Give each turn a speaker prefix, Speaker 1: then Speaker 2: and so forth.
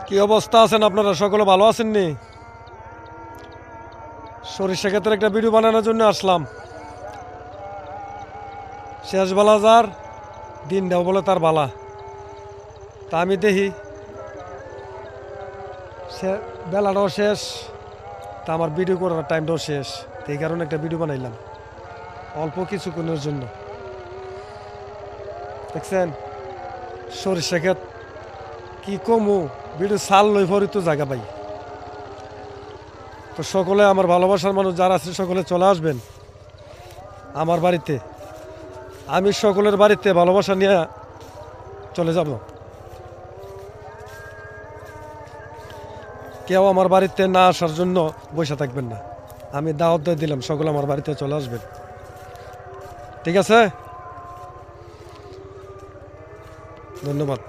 Speaker 1: কি অবস্থা আছেন আপনারা? সকলে ভালো আছেননি? সরিষা ক্ষেতের একটা ভিডিও বানানোর জন্য আসলাম। শেষ বেলা যার দিনটাও বলে তার বালা। তা আমি দেখি বেলাটাও শেষ, তা আমার ভিডিও করার টাইমটাও শেষ। তো এই কারণে একটা ভিডিও বানাইলাম অল্প কিছুক্ষণের জন্য। দেখছেন সরিষা ক্ষেত কি কমু, ভিডিও সাল লই পরি তো জায়গা পাই। তো সকলে আমার ভালোবাসার মানুষ যারা আছে সকলে চলে আসবেন আমার বাড়িতে। আমি সকলের বাড়িতে ভালোবাসা নিয়ে চলে যাব। কেউ আমার বাড়িতে না আসার জন্য বসে থাকবেন না। আমি দাওয়াত দিয়ে দিলাম, সকলে আমার বাড়িতে চলে আসবেন। ঠিক আছে, ধন্যবাদ।